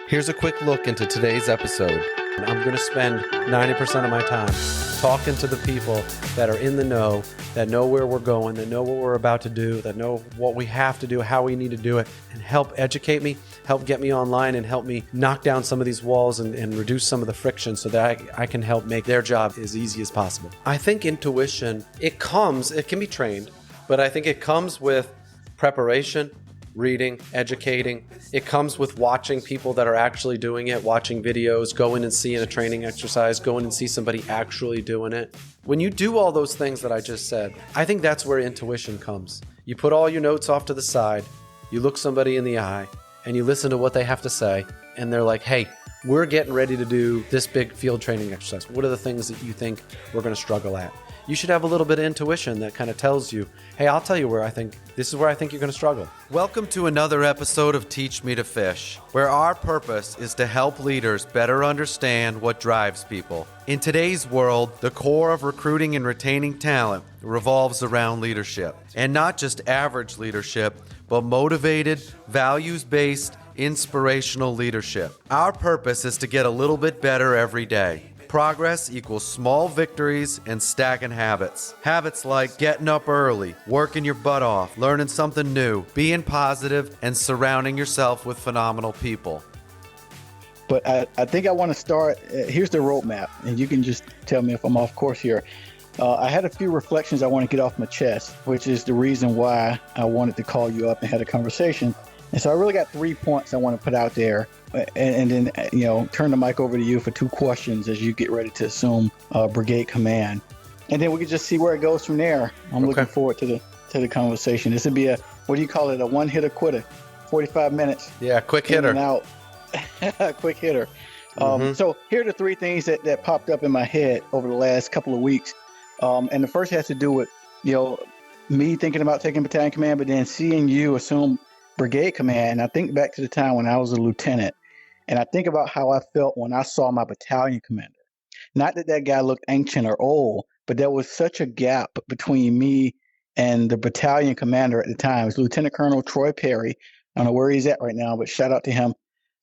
Here's a quick look into today's episode. I'm going to spend 90% of my time talking to the people that are in the know, that know where we're going, that know what we're about to do, that know what we have to do, how we need to do it, and help educate me, help get me online, and help me knock down some of these walls and reduce some of the friction so that I can help make their job as easy as possible. I think intuition, it can be trained, but I think it comes with preparation, reading, educating. It comes with watching people that are actually doing it, watching videos, going and seeing a training exercise, going and see somebody actually doing it. When you do all those things that I just said, I think that's where intuition comes. You put all your notes off to the side, you look somebody in the eye, and you listen to what they have to say, and they're like, hey, we're getting ready to do this big field training exercise. What are the things that you think we're going to struggle at? You should have a little bit of intuition that kind of tells you, hey, I'll tell you this is where I think you're going to struggle. Welcome to another episode of Teach Me to Fish, where our purpose is to help leaders better understand what drives people. In today's world, the core of recruiting and retaining talent revolves around leadership. And not just average leadership, but motivated, values-based, inspirational leadership. Our purpose is to get a little bit better every day. Progress equals small victories and stacking habits. Habits like getting up early, working your butt off, learning something new, being positive, and surrounding yourself with phenomenal people. But I think I want to start, here's the roadmap, and you can just tell me if I'm off course here. I had a few reflections I want to get off my chest, which is the reason why I wanted to call you up and have a conversation. And so I really got 3 points I want to put out there, and then, turn the mic over to you for 2 questions as you get ready to assume brigade command. And then we can just see where it goes from there. I'm looking forward to the conversation. This would be a one-hitter quitter, 45 minutes. Yeah, quick hitter. In and out. Quick hitter. So here are the 3 things that popped up in my head over the last couple of weeks. And the first has to do with, me thinking about taking battalion command, but then seeing you assume brigade command. And I think back to the time when I was a lieutenant, and I think about how I felt when I saw my battalion commander. Not that guy looked ancient or old, but there was such a gap between me and the battalion commander at the time. It was Lieutenant Colonel Troy Perry. I don't know where he's at right now, but shout out to him.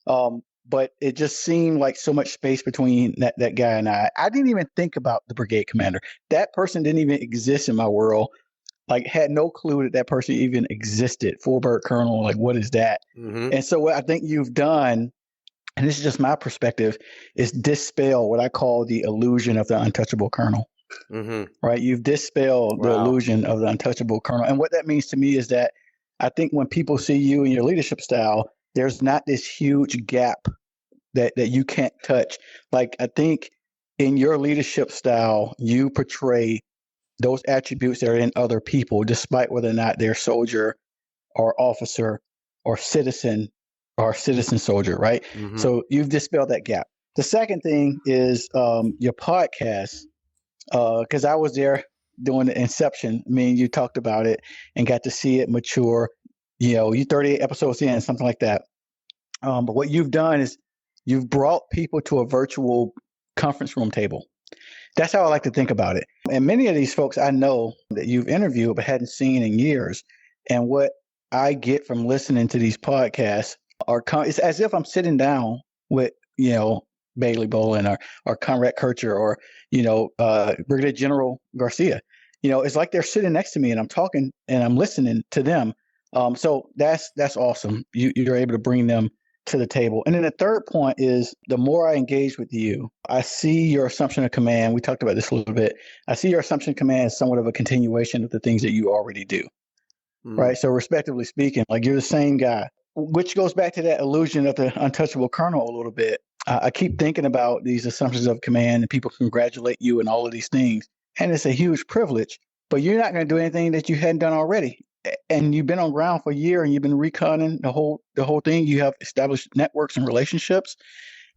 But it just seemed like so much space between that guy and I. I didn't even think about the brigade commander. That person didn't even exist in my world. Like, had no clue that person even existed. Full bird colonel, like, what is that? And so what I think you've done, and this is just my perspective, is dispel what I call the illusion of the untouchable colonel. Right? You've dispelled the illusion of the untouchable colonel. And what that means to me is that I think when people see you and your leadership style, there's not this huge gap that you can't touch. Like, I think in your leadership style, you portray those attributes that are in other people, despite whether or not they're soldier or officer or citizen soldier, right? So you've dispelled that gap. The second thing is your podcast, because I was there doing the inception. I mean, you talked about it and got to see it mature. You 38 episodes in, something like that. But what you've done is you've brought people to a virtual conference room table. That's how I like to think about it. And many of these folks I know that you've interviewed but hadn't seen in years. And what I get from listening to these podcasts it's as if I'm sitting down with, Bailey Bolin or Conrad Kircher or, Brigadier General Garcia. It's like they're sitting next to me and I'm talking and I'm listening to them. So that's awesome. You're able to bring them to the table. And then the third point is the more I engage with you, I see your assumption of command. We talked about this a little bit. I see your assumption of command as somewhat of a continuation of the things that you already do. Right. So respectively speaking, like, you're the same guy, which goes back to that illusion of the untouchable colonel a little bit. I keep thinking about these assumptions of command and people congratulate you and all of these things. And it's a huge privilege, but you're not going to do anything that you hadn't done already. And you've been on ground for a year and you've been reconning the whole thing. You have established networks and relationships.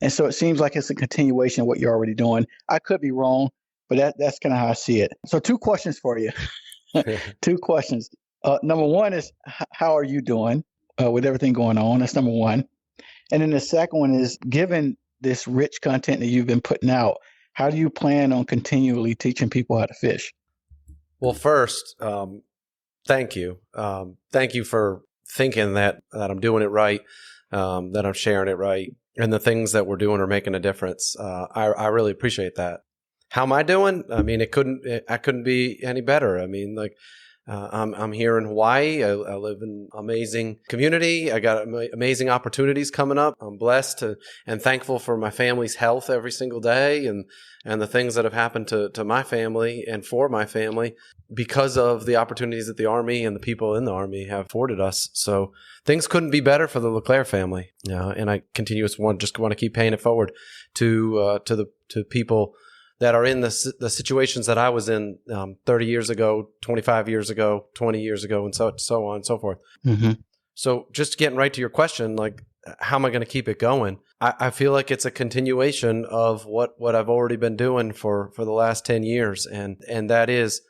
And so it seems like it's a continuation of what you're already doing. I could be wrong, but that's kind of how I see it. So 2 questions for you. 2 questions. Number one is, how are you doing with everything going on? That's number one. And then the second one is, given this rich content that you've been putting out, how do you plan on continually teaching people how to fish? Well, first, thank you. Thank you for thinking that I'm doing it right, that I'm sharing it right. and the things that we're doing are making a difference. I really appreciate that. How am I doing? I mean, I couldn't be any better. I mean, like, I'm here in Hawaii. I live in an amazing community. I got amazing opportunities coming up. I'm blessed and thankful for my family's health every single day, and the things that have happened to my family and for my family because of the opportunities that the Army and the people in the Army have afforded us. So things couldn't be better for the LeClaire family. And I just want to keep paying it forward to people that are in the situations that I was in 30 years ago, 25 years ago, 20 years ago, and so on and so forth. Mm-hmm. So just getting right to your question, like, how am I going to keep it going? I feel like it's a continuation of what I've already been doing for the last 10 years. And that is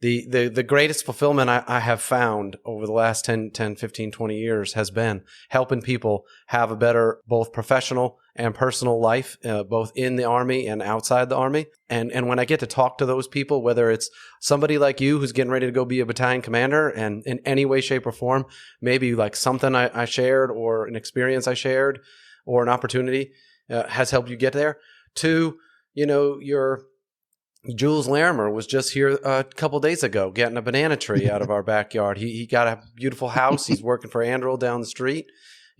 the greatest fulfillment I have found over the last 10, 15, 20 years has been helping people have a better both professional and personal life, both in the Army and outside the Army. And when I get to talk to those people, whether it's somebody like you who's getting ready to go be a battalion commander, and in any way, shape, or form, maybe like something I shared or an experience I shared or an opportunity has helped you get there, to, your Jules Larimer was just here a couple days ago getting a banana tree out of our backyard. He got a beautiful house. He's working for Andrew down the street.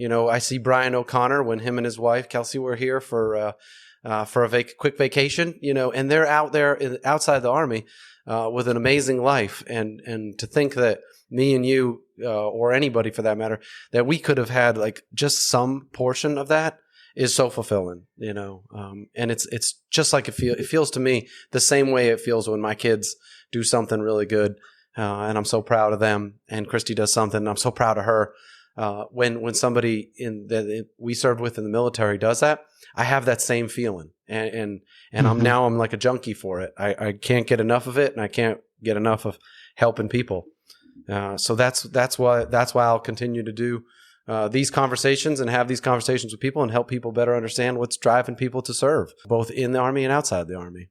I see Brian O'Connor when him and his wife Kelsey were here for a quick vacation. And they're out there outside the Army with an amazing life. And to think that me and you, or anybody for that matter, that we could have had like just some portion of that is so fulfilling, and it's just like it feels to me the same way it feels when my kids do something really good, and I'm so proud of them. And Christy does something, and I'm so proud of her. When somebody that we served with in the military does that, I have that same feeling, and Mm-hmm. I'm like a junkie for it. I can't get enough of it, and I can't get enough of helping people. So that's why I'll continue to do these conversations and have these conversations with people and help people better understand what's driving people to serve, both in the Army and outside the Army.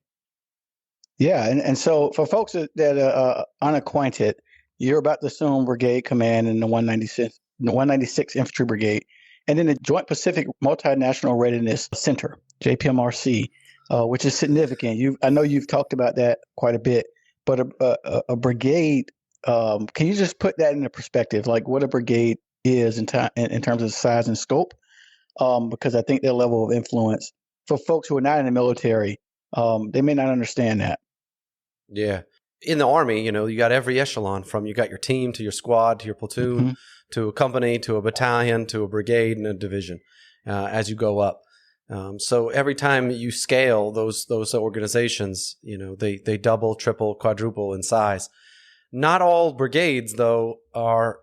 Yeah, and so for folks that are unacquainted, you're about to assume brigade command in the 196th Infantry Brigade, and then the Joint Pacific Multinational Readiness Center, JPMRC, which is significant. I know you've talked about that quite a bit, but a brigade, can you just put that into perspective, like what a brigade is in terms of size and scope? Because I think their level of influence for folks who are not in the military, they may not understand that. Yeah. In the Army, you got every echelon, from you got your team to your squad to your platoon, Mm-hmm. to a company, to a battalion, to a brigade and a division, as you go up. So every time you scale those organizations, they double, triple, quadruple in size. Not all brigades, though, are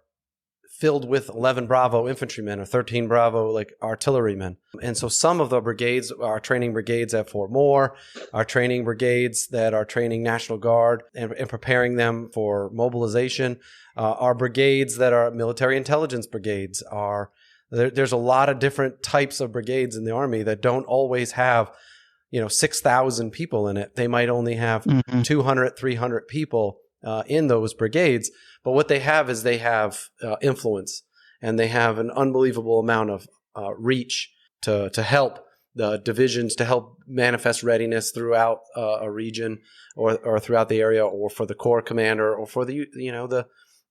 filled with 11 Bravo infantrymen or 13 Bravo like artillerymen. And so some of the brigades are training brigades at Fort Moore, are training brigades that are training National Guard and preparing them for mobilization. Our brigades that are military intelligence brigades there's a lot of different types of brigades in the Army that don't always have 6,000 people in it. They might only have Mm-hmm. 200, 300 people in those brigades. But what they have is influence, and they have an unbelievable amount of reach to help the divisions, to help manifest readiness throughout a region or throughout the area, or for the corps commander, or for the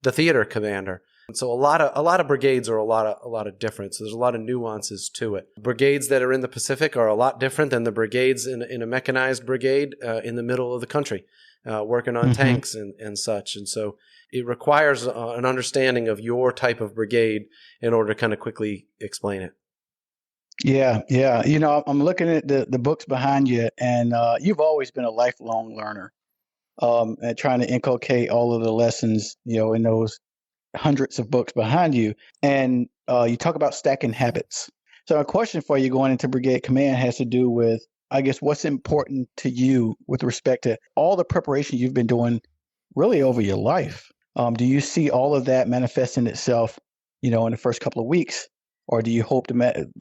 theater commander. And so a lot of brigades are a lot of different. So there's a lot of nuances to it. Brigades that are in the Pacific are a lot different than the brigades in a mechanized brigade in the middle of the country, working on Mm-hmm. tanks and such. And so it requires an understanding of your type of brigade in order to kind of quickly explain it. Yeah. I'm looking at the books behind you, and you've always been a lifelong learner, and trying to inculcate all of the lessons, in those hundreds of books behind you. And you talk about stacking habits. So a question for you going into brigade command has to do with, I guess, what's important to you with respect to all the preparation you've been doing really over your life. Do you see all of that manifesting itself, in the first couple of weeks, or do you hope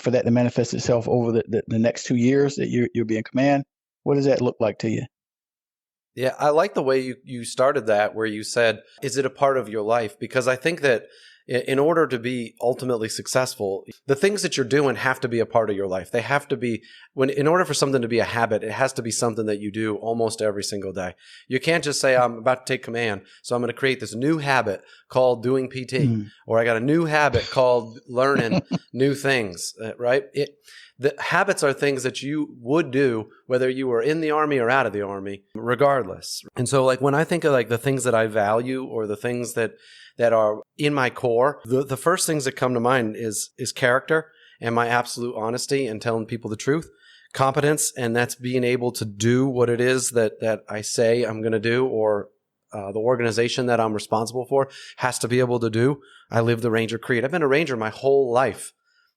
for that to manifest itself over the next 2 years that you'll be in command? What does that look like to you? Yeah, I like the way you started that, where you said, is it a part of your life? Because I think that in order to be ultimately successful, the things that you're doing have to be a part of your life. They have to be, in order for something to be a habit, it has to be something that you do almost every single day. You can't just say, I'm about to take command, so I'm going to create this new habit called doing PT, or I got a new habit called learning new things, right? The habits are things that you would do whether you were in the Army or out of the Army, regardless. And so like when I think of like the things that I value or the things that are in my core, the first things that come to mind is character and my absolute honesty and telling people the truth. Competence, and that's being able to do what it is that I say I'm going to do, or the organization that I'm responsible for has to be able to do. I live the Ranger Creed. I've been a Ranger my whole life.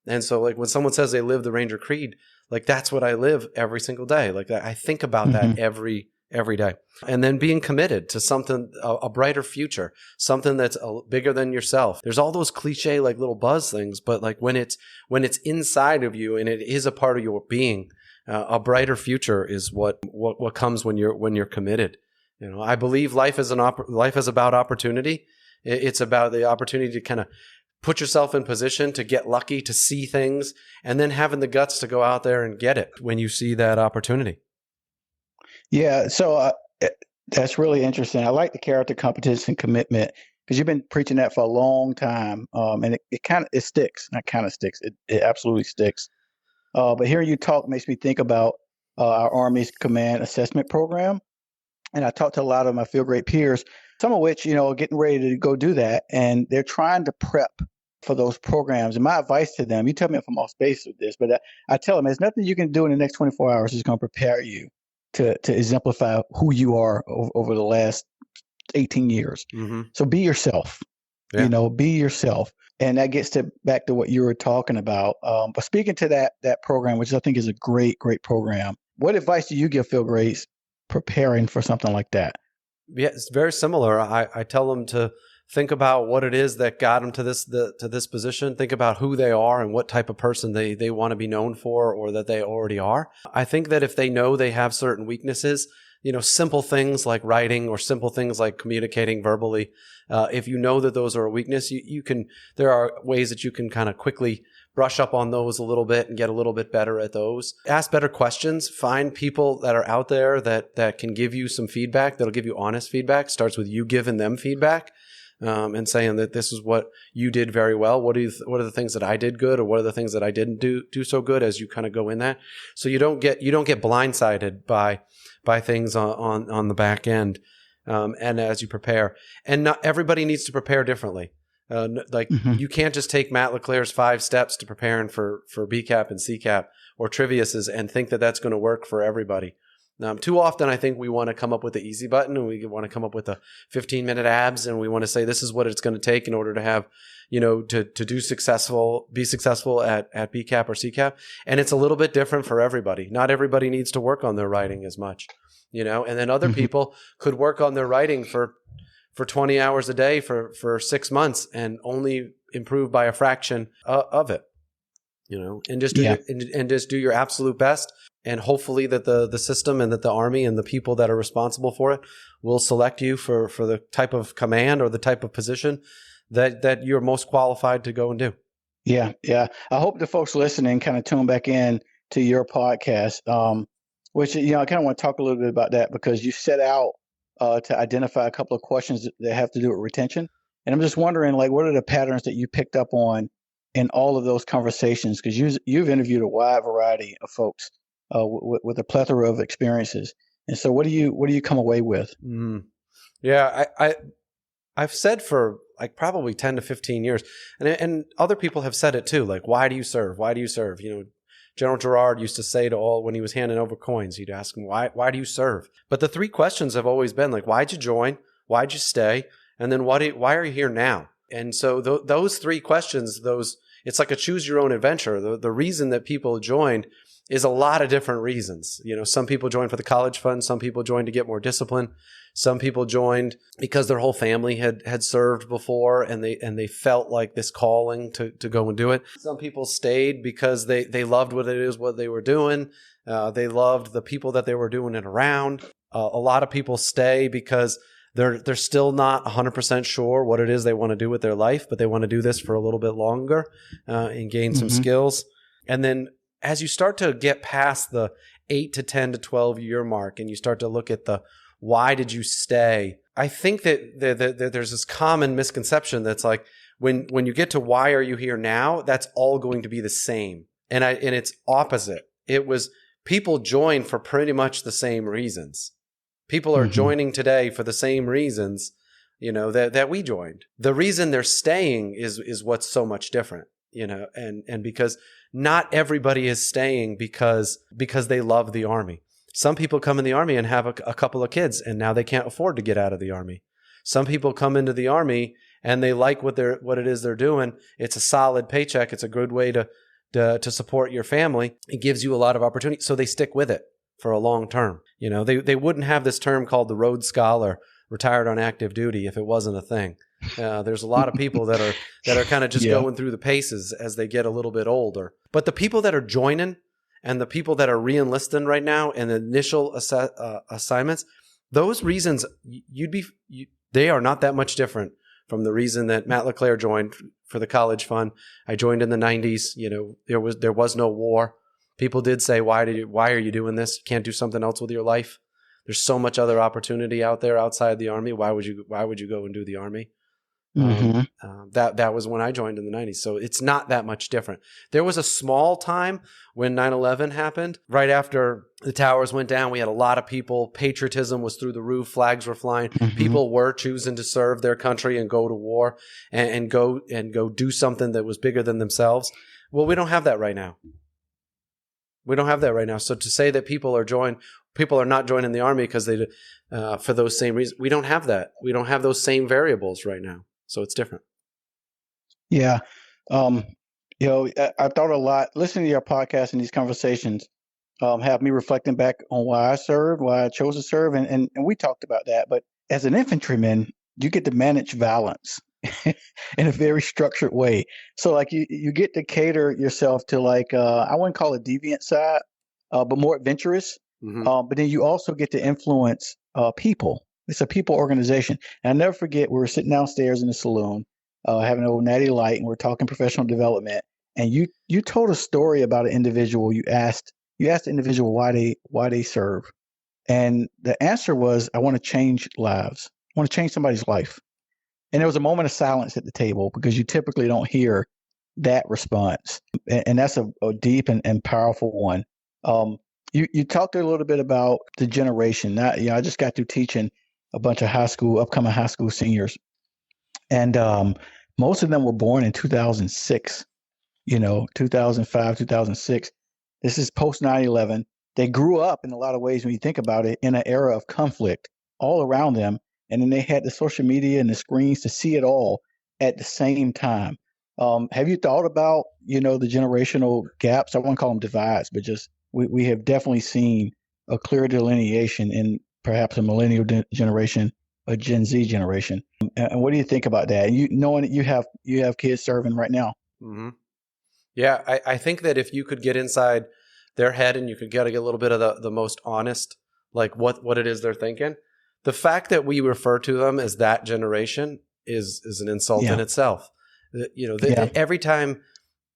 And so like when someone says they live the Ranger Creed, like that's what I live every single day. Like I think about that every day. And then being committed to something, a brighter future, something that's bigger than yourself. There's all those cliche like little buzz things, but like when it's inside of you and it is a part of your being, a brighter future is what comes when you're committed. You know, I believe life is about opportunity. It's about the opportunity to kind of put yourself in position to get lucky, to see things, and then having the guts to go out there and get it when you see that opportunity. Yeah, so that's really interesting. I like the character, competence, and commitment because you've been preaching that for a long time, and it sticks. That kind of sticks. It absolutely sticks. But hearing you talk makes me think about our Army's Command Assessment Program, and I talked to a lot of my field grade peers, some of which are getting ready to go do that, and they're trying to prep for those programs. And my advice to them, you tell me if I'm off base with this, but I tell them there's nothing you can do in the next 24 hours that's going to prepare you to exemplify who you are over the last 18 years. So be yourself, be yourself. And that gets back to what you were talking about. But speaking to that program, which I think is a great, great program, what advice do you give field grades preparing for something like that? Yeah, it's very similar. I tell them to think about what it is that got them to this position. Think about who they are and what type of person they want to be known for, or that they already are. I think that if they know they have certain weaknesses, simple things like writing or simple things like communicating verbally, if you know that those are a weakness, there are ways that you can kind of quickly brush up on those a little bit and get a little bit better at those. Ask better questions. Find people that are out there that can give you some feedback, that'll give you honest feedback. Starts with you giving them feedback. And saying that this is what you did very well. What are the things that I did good, or what are the things that I didn't do so good, as you kind of go in that, so you don't get blindsided by things on the back end, and as you prepare. And not everybody needs to prepare differently. You can't just take Matt LeClaire's 5 steps to preparing for BCAP and CCAP or Trivius's and think that that's going to work for everybody. Too often, I think we want to come up with the easy button, and we want to come up with a 15-minute abs, and we want to say this is what it's going to take in order to have, to be successful at BCAP or CCAP. And it's a little bit different for everybody. Not everybody needs to work on their writing as much, and then other people could work on their writing for 20 hours a day for 6 months and only improve by a fraction of it, and just do your absolute best. And hopefully that the system and that the Army and the people that are responsible for it will select you for the type of command or the type of position that you're most qualified to go and do. Yeah. I hope the folks listening kind of tune back in to your podcast, which, I kind of want to talk a little bit about that, because you set out to identify a couple of questions that have to do with retention. And I'm just wondering, like, what are the patterns that you picked up on in all of those conversations? Because you've interviewed a wide variety of folks with a plethora of experiences. And so what do you come away with? Yeah, I've said for like probably 10 to 15 years, and other people have said it too, like, why do you serve? Why do you serve? General Gerard used to say to all, when he was handing over coins, he'd ask them, why do you serve? But the 3 questions have always been like, why'd you join? Why'd you stay? And then why are you here now? And so those 3 questions, it's like a choose your own adventure. The reason that people joined is a lot of different reasons. Some people joined for the college fund. Some people joined to get more discipline. Some people joined because their whole family had served before and they felt like this calling to go and do it. Some people stayed because they loved what they were doing. They loved the people that they were doing it around. A lot of people stay because They're still not 100% sure what it is they want to do with their life, but they want to do this for a little bit longer and gain some skills. And then as you start to get past the 8 to 10 to 12 year mark and you start to look at the why did you stay, I think that there's this common misconception that's like when you get to why are you here now, that's all going to be the same. And it's opposite. It was people join for pretty much the same reasons. People are joining today for the same reasons, that we joined. The reason they're staying is what's so much different, and because not everybody is staying because they love the Army. Some people come in the Army and have a couple of kids, and now they can't afford to get out of the Army. Some people come into the Army and they like what it is they're doing. It's a solid paycheck. It's a good way to support your family. It gives you a lot of opportunity, so they stick with it for a long term. They wouldn't have this term called the Rhodes Scholar, retired on active duty, if it wasn't a thing. There's a lot of people that are kind of just going through the paces as they get a little bit older. But the people that are joining and the people that are re-enlisting right now in the initial assignments, those reasons they are not that much different from the reason that Matt LeClaire joined for the college fund. I joined in the 90s. There was no war. People did say, why are you doing this? You can't do something else with your life. There's so much other opportunity out there outside the Army. Why would you go and do the Army? That was when I joined in the 90s. So it's not that much different. There was a small time when 9/11 happened. Right after the towers went down, we had a lot of people. Patriotism was through the roof. Flags were flying. People were choosing to serve their country and go to war and go do something that was bigger than themselves. Well, we don't have that right now. We don't have that right now. So to say that people are not joining the Army because they for those same reasons, we don't have that. We don't have those same variables right now. So it's different. Yeah. I thought a lot, listening to your podcast and these conversations have me reflecting back on why I served, why I chose to serve. And we talked about that. But as an infantryman, you get to manage violence in a very structured way. So like you get to cater yourself to I wouldn't call it deviant side, but more adventurous. But then you also get to influence people. It's a people organization. And I'll never forget, we were sitting downstairs in the saloon, having an old natty light, and we're talking professional development. And you told a story about an individual. You asked the individual why they serve. And the answer was, I want to change lives. I want to change somebody's life. And there was a moment of silence at the table because you typically don't hear that response. And that's a deep and powerful one. You talked a little bit about the generation. I just got through teaching a bunch of upcoming high school seniors. And most of them were born in 2006, 2005, 2006. This is post 9/11. They grew up in a lot of ways, when you think about it, in an era of conflict all around them. And then they had the social media and the screens to see it all at the same time. Have you thought about, the generational gaps? I won't call them divides, but just we have definitely seen a clear delineation in perhaps a millennial generation, a Gen Z generation. And what do you think about that? And knowing that you have kids serving right now. Mm-hmm. Yeah, I think that if you could get inside their head and you could get a little bit of the most honest, like what it is they're thinking, the fact that we refer to them as that generation is an insult in itself. Every time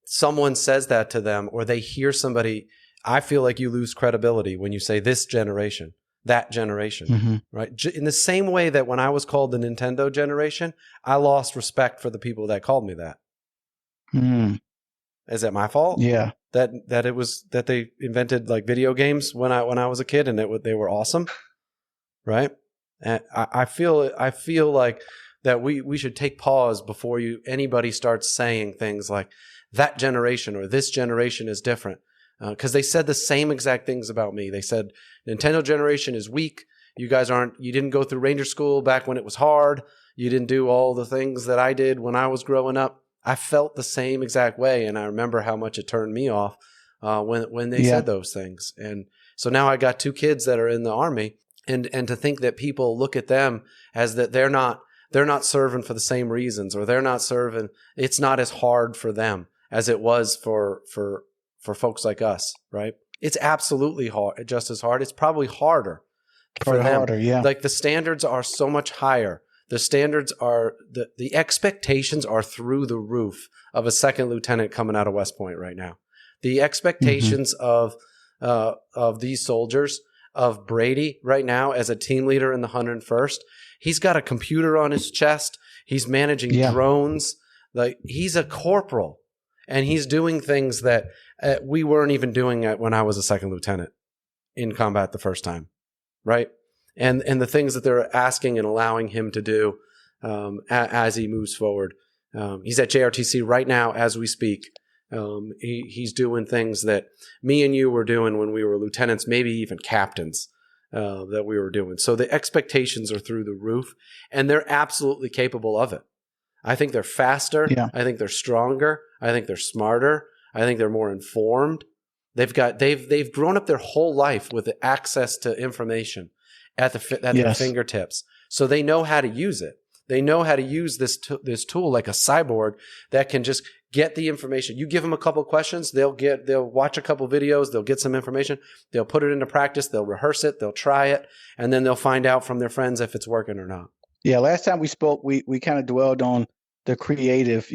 someone says that to them or they hear somebody, I feel like you lose credibility when you say this generation, that generation, right? In the same way that when I was called the Nintendo generation, I lost respect for the people that called me that. Is that my fault? Yeah. That they invented like video games when I was a kid and they were awesome, right? And I feel like that we should take pause before anybody starts saying things like that generation or this generation is different. Because they said the same exact things about me. They said Nintendo generation is weak. You didn't go through Ranger School back when it was hard. You didn't do all the things that I did when I was growing up. I felt the same exact way, and I remember how much it turned me off when they said those things. And so now I got 2 kids that are in the Army, and to think that people look at them as that they're not serving for the same reasons, or they're not serving. It's not as hard for them as it was for folks like us, right? It's absolutely hard, just as hard. It's probably harder for Or them. harder, yeah. Like the standards are so much higher. The standards are the expectations are through the roof of a second lieutenant coming out of West Point right now. The expectations of these soldiers, of Brady right now as a team leader in the 101st, he's got a computer on his chest. He's managing drones. Like he's a corporal, and he's doing things that we weren't even doing when I was a second lieutenant in combat the first time, right? And the things that they're asking and allowing him to do as he moves forward. He's at JRTC right now as we speak. He's doing things that me and you were doing when we were lieutenants, maybe even captains, that we were doing. So the expectations are through the roof, and they're absolutely capable of it. I think they're faster. Yeah. I think they're stronger. I think they're smarter. I think they're more informed. They've grown up their whole life with the access to information at their fingertips. So they know how to use it. They know how to use this tool like a cyborg that can just get the information. You give them a couple of questions, they'll watch a couple of videos, they'll get some information, they'll put it into practice, they'll rehearse it, they'll try it, and then they'll find out from their friends if it's working or not. Yeah, last time we spoke, we kind of dwelled on the creative,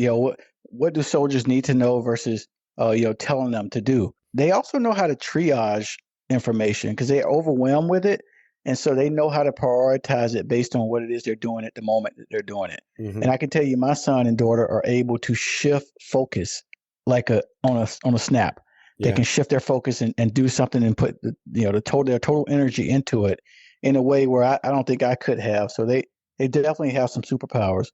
what do soldiers need to know versus telling them to do. They also know how to triage information because they're overwhelmed with it. And so they know how to prioritize it based on what it is they're doing at the moment that they're doing it. Mm-hmm. And I can tell you, my son and daughter are able to shift focus like on a snap. They can shift their focus and do something and put their total energy into it in a way where I don't think I could have. So they definitely have some superpowers.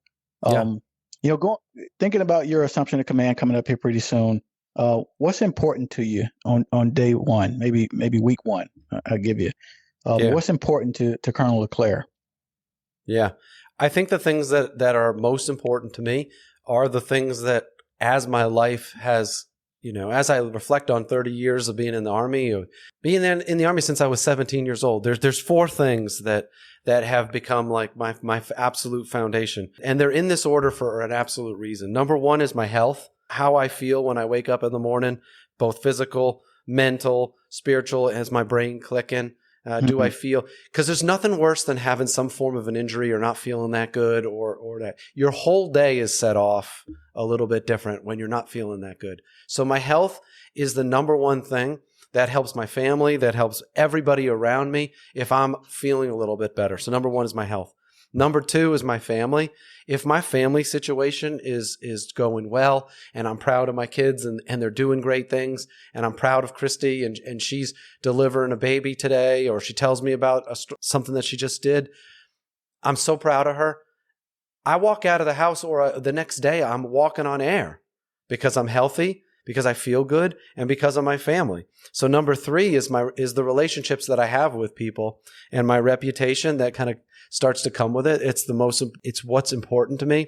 Thinking about your assumption of command coming up here pretty soon. What's important to you on day one? Maybe week one. I'll give you. What's important to Colonel LeClaire? Yeah. I think the things that are most important to me are the things that as my life has, as I reflect on 30 years of being in the Army, or being in the Army since I was 17 years old, there's 4 things that have become like my absolute foundation. And they're in this order for an absolute reason. Number 1 is my health, how I feel when I wake up in the morning, both physical, mental, spiritual, as my brain clicking. Do I feel, because there's nothing worse than having some form of an injury or not feeling that good or that your whole day is set off a little bit different when you're not feeling that good. So my health is the number 1 thing that helps my family, that helps everybody around me if I'm feeling a little bit better. So number 1 is my health. Number 2 is my family. If my family situation is going well and I'm proud of my kids and they're doing great things and I'm proud of Christy and she's delivering a baby today or she tells me about something that she just did, I'm so proud of her. I walk out of the house or the next day I'm walking on air because I'm healthy, because I feel good, and because of my family. So number 3 is the relationships that I have with people and my reputation that kind of starts to come with it. It's what's important to me.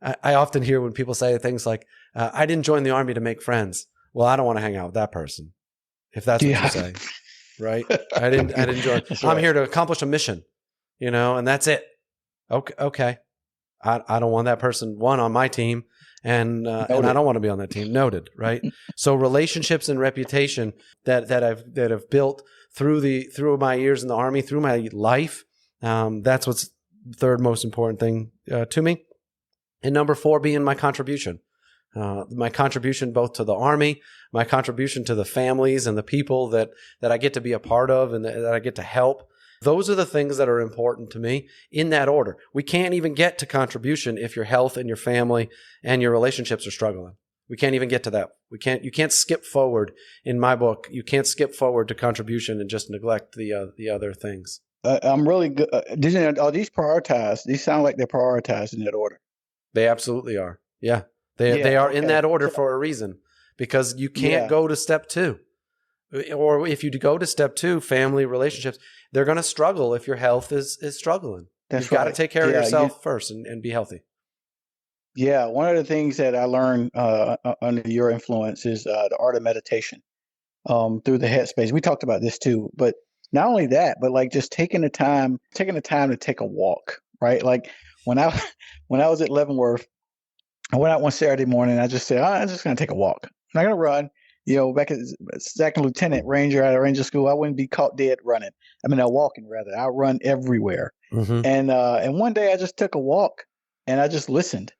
I often hear when people say things like, I didn't join the Army to make friends. Well, I don't want to hang out with that person, if that's what you say, right? I didn't join. I'm here to accomplish a mission, and that's it. Okay. I don't want that person, one, on my team, and I don't want to be on that team. Noted, right? So relationships and reputation that have built through my years in the Army, through my life. That's what's the third most important thing to me. And number 4 being my contribution. My contribution both to the Army, my contribution to the families and the people that I get to be a part of and that I get to help. Those are the things that are important to me in that order. We can't even get to contribution if your health and your family and your relationships are struggling. We can't even get to that. You can't skip forward in my book. You can't skip forward to contribution and just neglect the other things. I'm really good. Are these prioritized? These sound like they're prioritized in that order. They absolutely are. Yeah. They are in that order for a reason, because you can't go to step 2. Or if you go to step 2, family relationships, they're going to struggle if your health is struggling. You've got to take care of yourself first and be healthy. Yeah. One of the things that I learned under your influence is the art of meditation through the headspace. We talked about this too, but not only that, but like just taking the time to take a walk, right? Like when I was at Leavenworth, I went out one Saturday morning. I just said, I'm just going to take a walk. I'm not going to run. back as second lieutenant ranger out of ranger school, I wouldn't be caught dead running. I mean, walking rather. I run everywhere. Mm-hmm. And one day I just took a walk and I just listened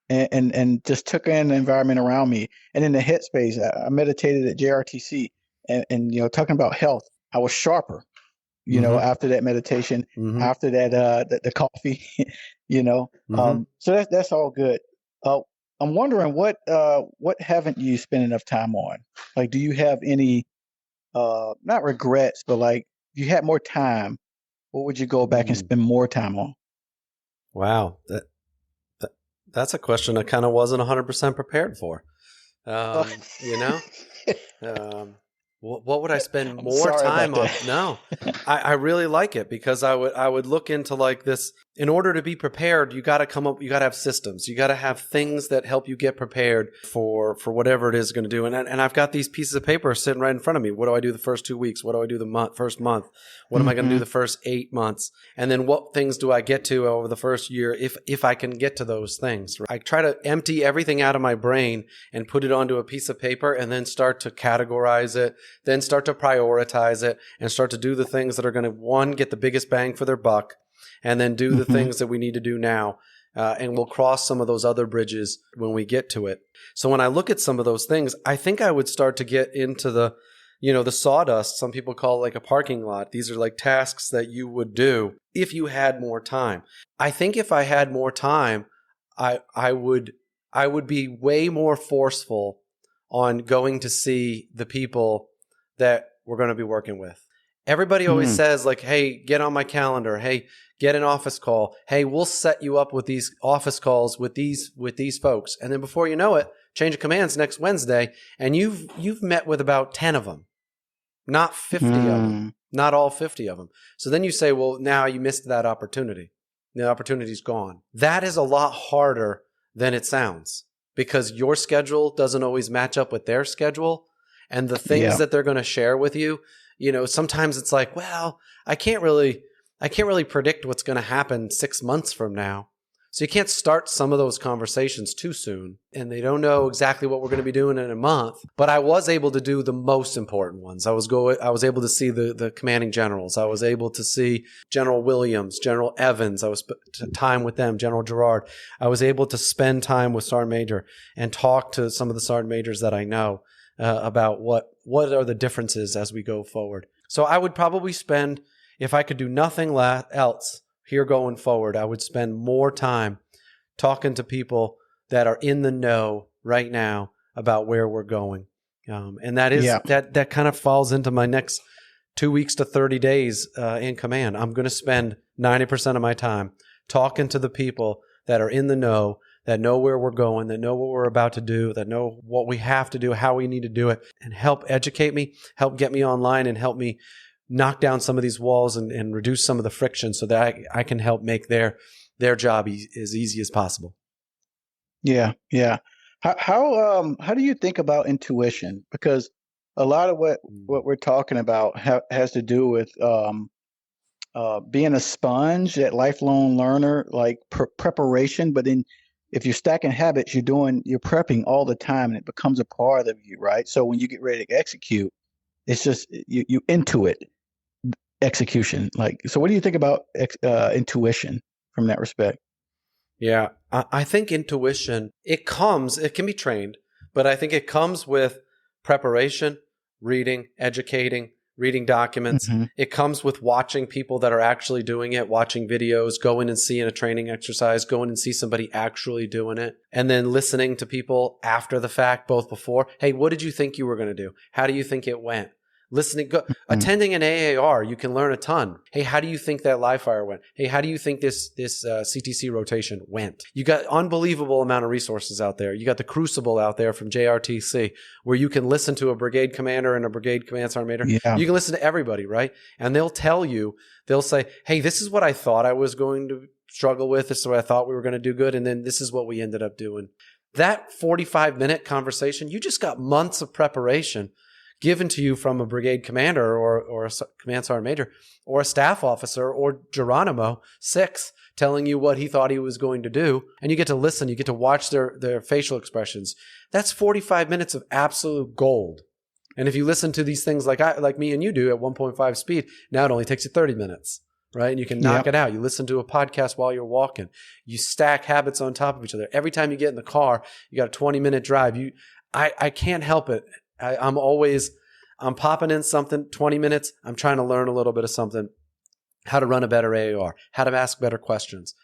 and just took in the environment around me. And in the headspace, I meditated at JRTC and talking about health, I was sharper, Mm-hmm. after that meditation, Mm-hmm. after that, the coffee, Mm-hmm. so that's all good. Uh, I'm wondering what haven't you spent enough time on? Like, do you have any, not regrets, but like, if you had more time, what would you go back and spend more time on? Wow. That's a question I kind of wasn't 100% prepared for. You know, um, what would I spend I'm more sorry time about on? that. No, I really like it because I would look into like this. In order to be prepared, you got to you got to have systems. You got to have things that help you get prepared for whatever it is going to do. And I've got these pieces of paper sitting right in front of me. What do I do the first 2 weeks? What do I do the first month? What am I going to do the first 8 months? And then what things do I get to over the first year if I can get to those things? I try to empty everything out of my brain and put it onto a piece of paper and then start to categorize it, then start to prioritize it and start to do the things that are going to, one, get the biggest bang for their buck, and then do the things that we need to do now. And we'll cross some of those other bridges when we get to it. So when I look at some of those things, I think I would start to get into the sawdust. Some people call it like a parking lot. These are like tasks that you would do if you had more time. I think if I had more time, I would be way more forceful on going to see the people that we're going to be working with. Everybody always says like, hey, get on my calendar. Hey, get an office call. Hey, we'll set you up with these office calls with these folks. And then before you know it, change of commands next Wednesday, and you've met with about 10 of them, not 50 of them, not all 50 of them. So then you say, well, now you missed that opportunity. The opportunity's gone. That is a lot harder than it sounds because your schedule doesn't always match up with their schedule. And the things that they're going to share with you, sometimes it's like, well, I can't really predict what's going to happen 6 months from now. So you can't start some of those conversations too soon. And they don't know exactly what we're going to be doing in a month. But I was able to do the most important ones. I was able to see the commanding generals. I was able to see General Williams, General Evans. I was time with them, General Gerard. I was able to spend time with Sergeant Major and talk to some of the Sergeant Majors that I know about what are the differences as we go forward. So I would probably spend, if I could do nothing else here going forward, I would spend more time talking to people that are in the know right now about where we're going. And that is that kind of falls into my next 2 weeks to 30 days in command. I'm going to spend 90% of my time talking to the people that are in the know, that know where we're going, that know what we're about to do, that know what we have to do, how we need to do it, and help educate me, help get me online, and help me knock down some of these walls and reduce some of the friction so that I can help make their job as easy as possible. Yeah. How do you think about intuition? Because a lot of what we're talking about has to do with being a sponge, that lifelong learner, like preparation. But then if you're stacking habits, you're prepping all the time, and it becomes a part of you, right? So when you get ready to execute, it's just you intuit execution. Like, so what do you think about intuition from that respect? Yeah, I think intuition, it can be trained, but I think it comes with preparation, reading, educating, reading documents. It comes with watching people that are actually doing it, watching videos, going and seeing a training exercise, going and see somebody actually doing it, and then listening to people after the fact, both before. Hey, what did you think you were going to do? How do you think it went? Attending an AAR, you can learn a ton. Hey, how do you think that live fire went? Hey, how do you think this CTC rotation went? You got unbelievable amount of resources out there. You got the Crucible out there from JRTC, where you can listen to a brigade commander and a brigade command sergeant major. Yeah. You can listen to everybody, right? And they'll say, hey, this is what I thought I was going to struggle with. This is what I thought we were going to do good. And then this is what we ended up doing. That 45-minute conversation, you just got months of preparation given to you from a brigade commander or a command sergeant major or a staff officer or Geronimo 6 telling you what he thought he was going to do. And you get to listen. You get to watch their facial expressions. That's 45 minutes of absolute gold And if you listen to these things like me and you do at 1.5 speed, now it only takes you 30 minutes, right? And you can knock it out. You listen to a podcast while you're walking. You stack habits on top of each other. Every time you get in the car, you got a 20-minute drive. I can't help it. I'm popping in something, 20 minutes. I'm trying to learn a little bit of something, how to run a better AAR, how to ask better questions.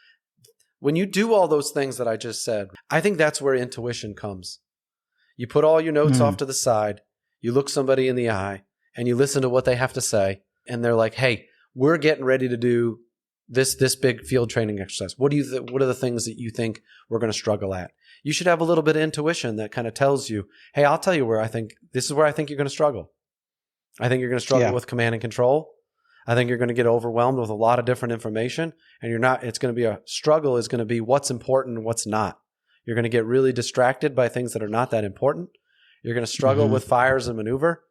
When you do all those things that I just said, I think that's where intuition comes. You put all your notes off to the side, you look somebody in the eye, and you listen to what they have to say, and they're like, hey, we're getting ready to do this big field training exercise. What are the things that you think we're going to struggle at? You should have a little bit of intuition that kind of tells you, hey, I'll tell you this is where I think you're going to struggle. I think you're going to struggle with command and control. I think you're going to get overwhelmed with a lot of different information, and it's going to be a struggle is going to be what's important and what's not. You're going to get really distracted by things that are not that important. You're going to struggle with fires and maneuver.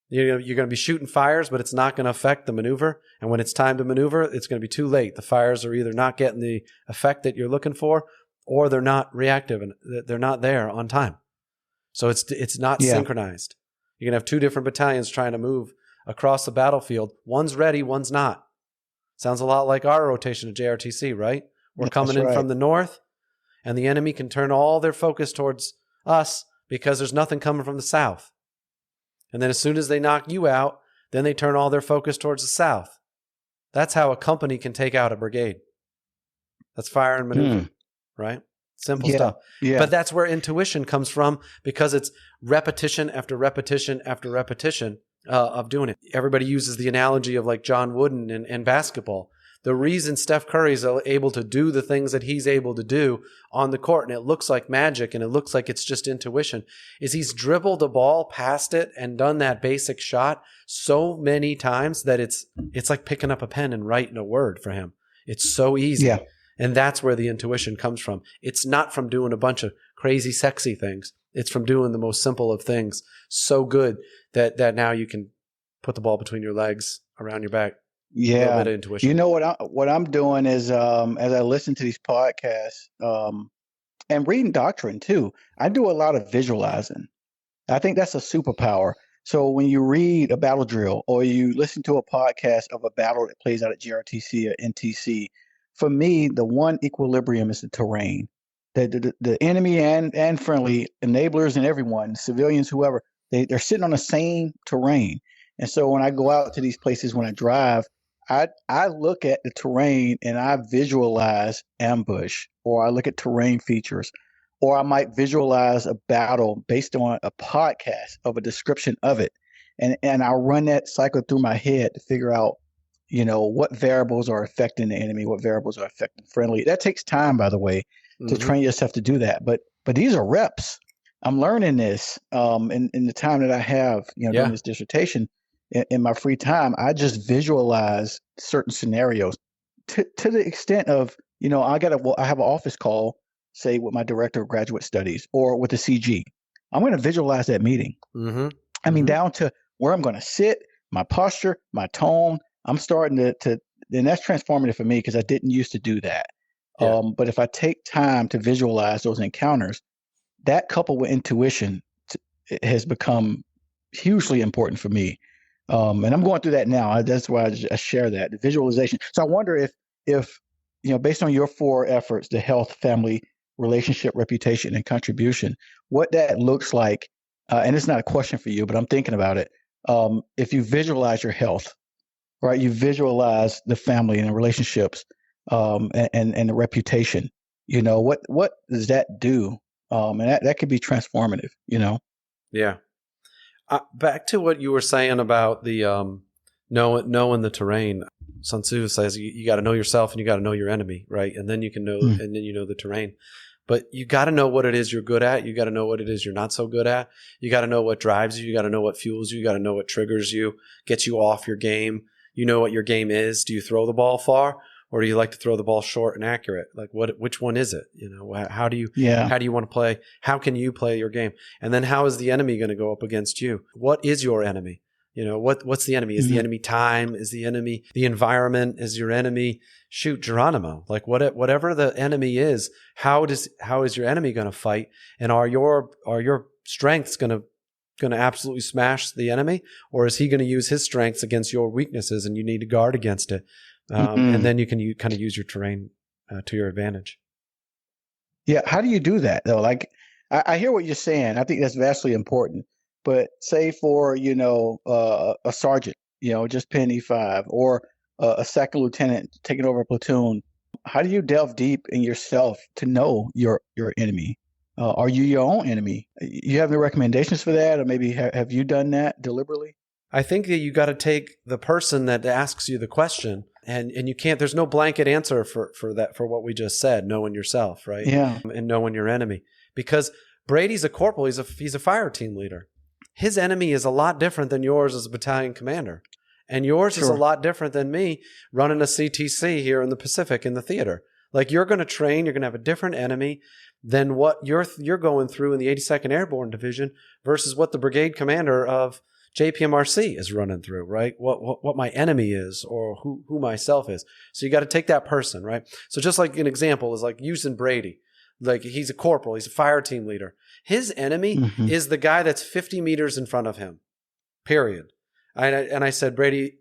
You're going to be shooting fires, but it's not going to affect the maneuver. And when it's time to maneuver, it's going to be too late. The fires are either not getting the effect that you're looking for, or they're not reactive and they're not there on time. So it's not synchronized. You're going to have two different battalions trying to move across the battlefield. One's ready, one's not. Sounds a lot like our rotation at JRTC, right? We're coming in from the north, and the enemy can turn all their focus towards us because there's nothing coming from the south. And then as soon as they knock you out, then they turn all their focus towards the south. That's how a company can take out a brigade. That's fire and maneuver, right? Simple stuff. Yeah. But that's where intuition comes from, because it's repetition after repetition after repetition of doing it. Everybody uses the analogy of like John Wooden in basketball. The reason Steph Curry is able to do the things that he's able to do on the court, and it looks like magic and it looks like it's just intuition, is he's dribbled the ball past it and done that basic shot so many times that it's like picking up a pen and writing a word for him. It's so easy. Yeah. And that's where the intuition comes from. It's not from doing a bunch of crazy, sexy things. It's from doing the most simple of things so good that now you can put the ball between your legs, around your back. Yeah. A little bit of intuition. You know what I'm doing is as I listen to these podcasts and reading doctrine too, I do a lot of visualizing. I think that's a superpower. So when you read a battle drill or you listen to a podcast of a battle that plays out at GRTC or NTC, for me, the one equilibrium is the terrain. The enemy and friendly enablers and everyone, civilians, whoever, they're sitting on the same terrain. And so when I go out to these places, when I drive, I look at the terrain and I visualize ambush, or I look at terrain features, or I might visualize a battle based on a podcast of a description of it. And I'll run that cycle through my head to figure out, what variables are affecting the enemy, what variables are affecting friendly. That takes time, by the way, to train yourself to do that. But these are reps. I'm learning this in the time that I have, doing this dissertation. In my free time, I just visualize certain scenarios to the extent of, I have an office call, say with my director of graduate studies or with the CG. I'm going to visualize that meeting. I mean, down to where I'm going to sit, my posture, my tone. I'm starting to and that's transformative for me because I didn't used to do that. Yeah. But if I take time to visualize those encounters, that coupled with intuition has become hugely important for me. And I'm going through that now. That's why I share that, the visualization. So I wonder if based on your 4 efforts, the health, family, relationship, reputation, and contribution, what that looks like. And it's not a question for you, but I'm thinking about it. If you visualize your health, right? You visualize the family and the relationships, and the reputation. What does that do? And that could be transformative. Yeah. Back to what you were saying about the knowing the terrain. Sun Tzu says you got to know yourself and you got to know your enemy, right? And then you can know, and then you know the terrain. But you got to know what it is you're good at. You got to know what it is you're not so good at. You got to know what drives you. You got to know what fuels you. You got to know what triggers you, gets you off your game. You know what your game is. Do you throw the ball far, or do you like to throw the ball short and accurate? Like which one is it? How do you want to play? How can you play your game? And then how is the enemy going to go up against you? What is your enemy? What's the enemy? Is the enemy time? Is the enemy the environment? Is your enemy, shoot, Geronimo? Like whatever the enemy is, how is your enemy going to fight? And are your strengths going to going to absolutely smash the enemy, or is he going to use his strengths against your weaknesses, and you need to guard against it? And then you can kind of use your terrain to your advantage. Yeah. How do you do that though? Like, I hear what you're saying. I think that's vastly important. But say for, a sergeant, just pen E5, or a second lieutenant taking over a platoon, how do you delve deep in yourself to know your enemy? Are you your own enemy? You have any recommendations for that, or maybe have you done that deliberately? I think that you got to take the person that asks you the question, and you can't. There's no blanket answer for that, for what we just said. Knowing yourself, right? Yeah. And knowing your enemy, because Brady's a corporal. He's a fire team leader. His enemy is a lot different than yours as a battalion commander, and yours is a lot different than me running a CTC here in the Pacific in the theater. Like, you're going to train, you're going to have a different enemy than what you're going through in the 82nd Airborne Division versus what the brigade commander of JPMRC is running through, right? What my enemy is, or who myself is. So you got to take that person, right? So just like an example is like using Brady. Like, he's a corporal, he's a fire team leader. His enemy is the guy that's 50 meters in front of him, period. And I said, Brady,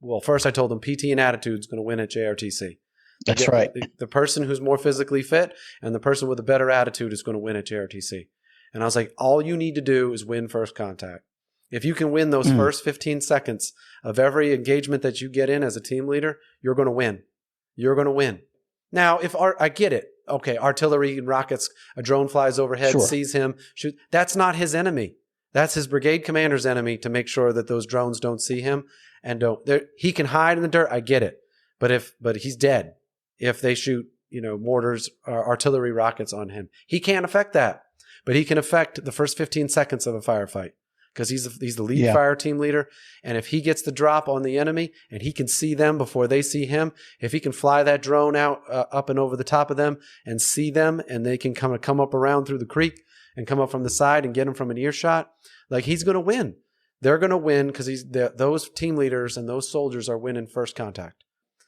well, first I told him PT and attitude is going to win at JRTC. That's right. The person who's more physically fit and the person with a better attitude is going to win at JRTC. And I was like, all you need to do is win first contact. If you can win those first 15 seconds of every engagement that you get in as a team leader, you're going to win. You're going to win. Now, I get it. Okay, artillery and rockets, a drone flies overhead, sees him, shoot. That's not his enemy. That's his brigade commander's enemy, to make sure that those drones don't see him and don't. He can hide in the dirt. I get it, but he's dead if they shoot mortars or artillery rockets on him. He can't affect that, but he can affect the first 15 seconds of a firefight, because he's the lead fire team leader. And if he gets the drop on the enemy and he can see them before they see him, if he can fly that drone out up and over the top of them and see them, and they can come up around through the creek and come up from the side and get him from an earshot, like, he's going to win. They're going to win because those team leaders and those soldiers are winning first contact.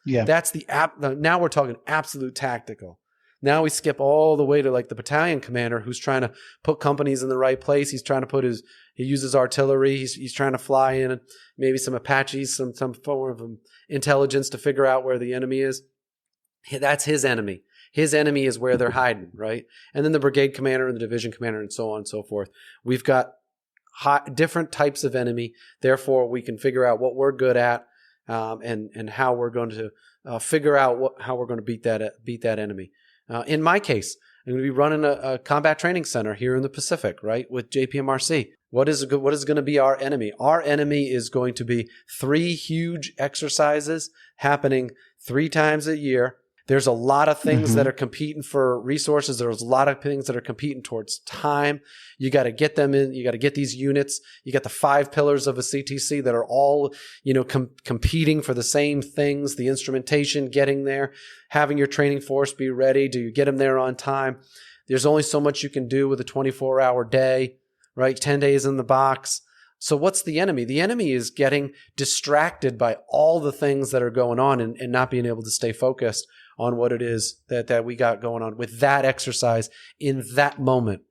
Yeah. That's now we're talking absolute tactical. Now we skip all the way to like the battalion commander, who's trying to put companies in the right place. He's trying to he uses artillery. He's trying to fly in maybe some Apaches, some form of intelligence to figure out where the enemy is. That's his enemy. His enemy is where they're hiding, right? And then the brigade commander and the division commander and so on and so forth. We've got different types of enemy. Therefore, we can figure out what we're good at, and how we're going to figure out how we're going to beat that enemy. In my case, I'm going to be running a combat training center here in the Pacific, right, with JPMRC. What is going to be our enemy? Our enemy is going to be 3 huge exercises happening 3 times a year. There's a lot of things that are competing for resources. There's a lot of things that are competing towards time. You got to get them in. You got to get these units. You got the 5 pillars of a CTC that are all, competing for the same things. The instrumentation, getting there, having your training force be ready. Do you get them there on time? There's only so much you can do with a 24-hour day, right? 10 days in the box. So what's the enemy? The enemy is getting distracted by all the things that are going on and not being able to stay focused on what it is that we got going on with that exercise in that moment.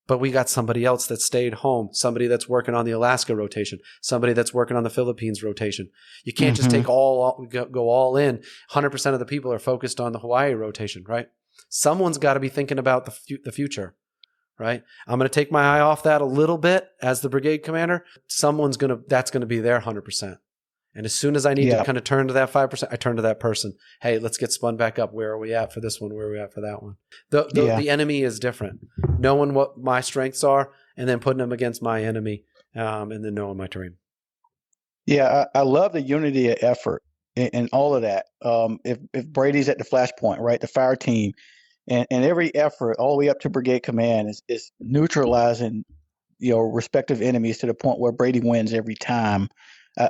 But we got somebody else that stayed home, somebody that's working on the Alaska rotation, somebody that's working on the Philippines rotation. You can't just go all in. 100% of the people are focused on the Hawaii rotation, right? Someone's got to be thinking about the future, right? I'm going to take my eye off that a little bit as the brigade commander. That's going to be their 100%. And as soon as I need to kind of turn to that 5%, I turn to that person. Hey, let's get spun back up. Where are we at for this one? Where are we at for that one? The enemy is different. Knowing what my strengths are and then putting them against my enemy, and then knowing my terrain. Yeah, I love the unity of effort and all of that. If Brady's at the flashpoint, right, the fire team, and every effort all the way up to brigade command is neutralizing, respective enemies to the point where Brady wins every time.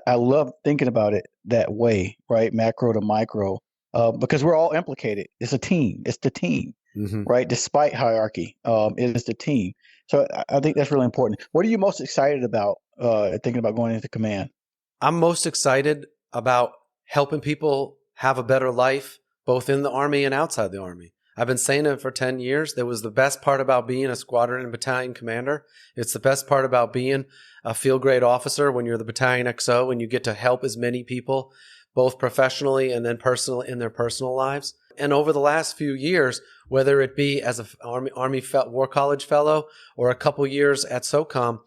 I love thinking about it that way, right? Macro to micro, because we're all implicated. It's a team. It's the team, right? Despite hierarchy, it is the team. So I think that's really important. What are you most excited about thinking about going into command? I'm most excited about helping people have a better life, both in the Army and outside the Army. I've been saying it for 10 years. That was the best part about being a squadron and battalion commander. It's the best part about being a field grade officer when you're the battalion XO and you get to help as many people, both professionally and then personally in their personal lives. And over the last few years, whether it be as an Army War College fellow or a couple years at SOCOM,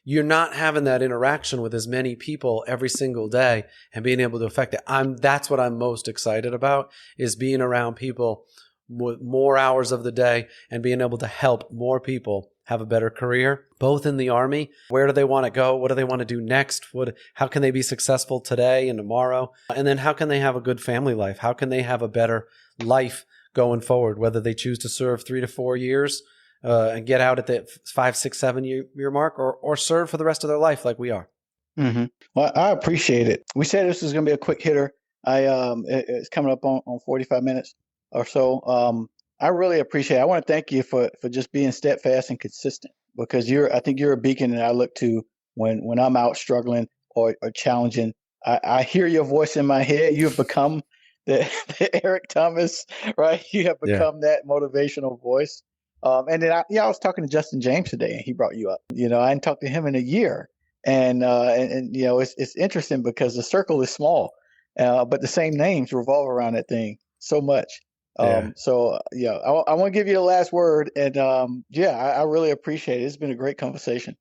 you're not having that interaction with as many people every single day and being able to affect it. That's what I'm most excited about, is being around people with more hours of the day and being able to help more people have a better career, both in the Army. Where do they want to go? What do they want to do next? How can they be successful today and tomorrow? And then how can they have a good family life? How can they have a better life going forward, whether they choose to serve 3 to 4 years and get out at the 5, 6, 7 year mark, or serve for the rest of their life like we are. Mm-hmm. Well, I appreciate it. We said this was going to be a quick hitter. It's coming up on 45 minutes or so. I really appreciate it. I want to thank you for just being steadfast and consistent, because I think you're a beacon that I look to when I'm out struggling or challenging. I hear your voice in my head. You've become the Eric Thomas, right? You have become that motivational voice. And then I was talking to Justin James today, and he brought you up. I hadn't talked to him in a year, and it's interesting because the circle is small, but the same names revolve around that thing so much. So I want to give you the last word, and I really appreciate it. It's been a great conversation.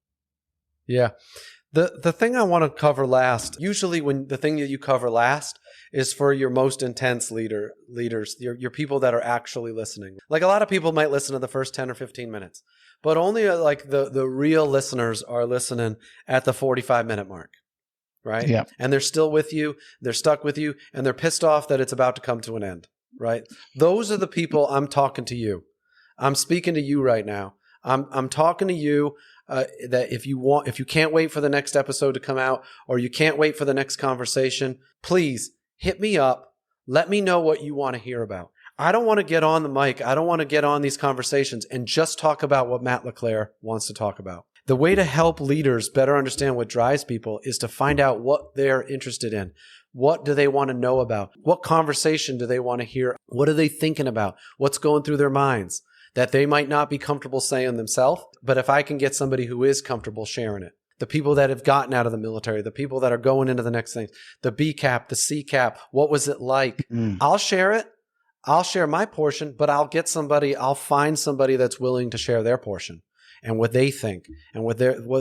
Yeah. The thing I want to cover last, usually when the thing that you cover last is for your most intense leaders, your people that are actually listening. Like, a lot of people might listen to the first 10 or 15 minutes, but only like the real listeners are listening at the 45-minute mark, right? Yeah. And they're still with you, they're stuck with you, and they're pissed off that it's about to come to an end, right? Those are the people. I'm talking to you. I'm speaking to you right now. I'm talking to you. That if you can't wait for the next episode to come out, or you can't wait for the next conversation, please hit me up. Let me know what you want to hear about. I don't want to get on the mic. I don't want to get on these conversations and just talk about what Matt LeClaire wants to talk about. The way to help leaders better understand what drives people is to find out what they're interested in. What do they want to know about? What conversation do they want to hear? What are they thinking about? What's going through their minds that they might not be comfortable saying themselves? But if I can get somebody who is comfortable sharing it, the people that have gotten out of the military, the people that are going into the next thing, the BCAP, the CCAP, what was it like? I'll share it. I'll share my portion, but I'll find somebody that's willing to share their portion and what they think and what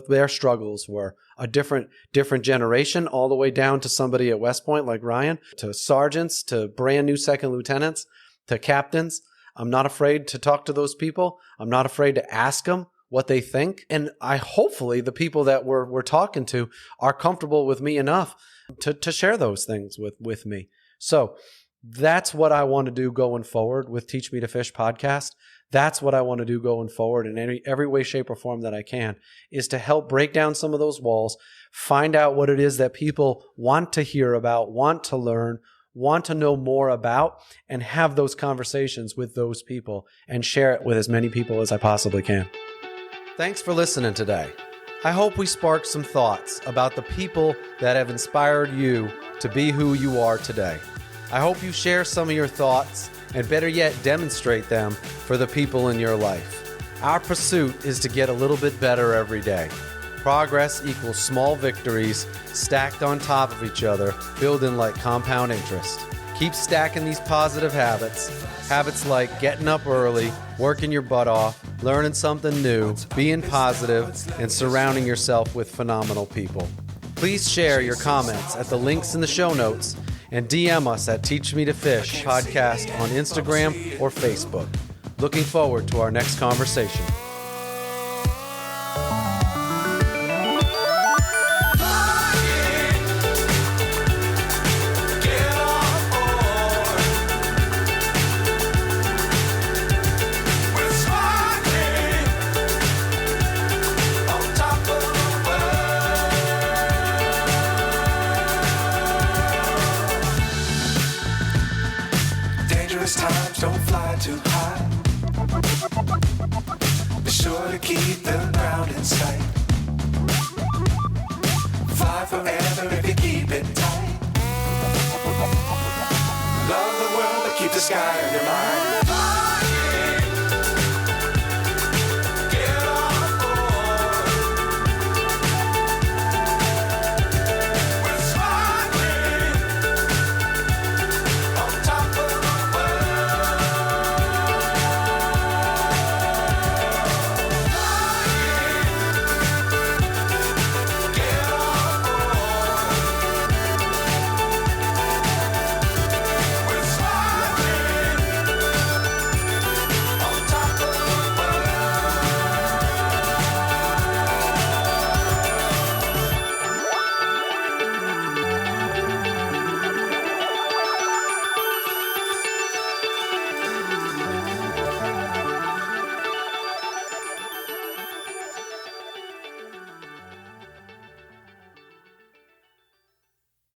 their struggles were. A different generation, all the way down to somebody at West Point like Ryan, to sergeants, to brand new second lieutenants, to captains. I'm not afraid to talk to those people. I'm not afraid to ask them what they think. And hopefully the people that we're talking to are comfortable with me enough to share those things with me. So that's what I want to do going forward with Teach Me to Fish podcast. That's what I want to do going forward in every way, shape, or form that I can, is to help break down some of those walls, find out what it is that people want to hear about, want to learn, want to know more about, and have those conversations with those people and share it with as many people as I possibly can. Thanks for listening today. I hope we sparked some thoughts about the people that have inspired you to be who you are today. I hope you share some of your thoughts, and better yet, demonstrate them for the people in your life. Our pursuit is to get a little bit better every day. Progress equals small victories stacked on top of each other, building like compound interest. Keep stacking these positive habits like getting up early, working your butt off, learning something new, being positive, and surrounding yourself with phenomenal people. Please share your comments at the links in the show notes, and DM us at Teach Me to Fish podcast on Instagram or Facebook. Looking forward to our next conversation. Times don't fly too high. Be sure to keep the ground in sight. Fly forever if you keep it tight. Love the world, but keep the sky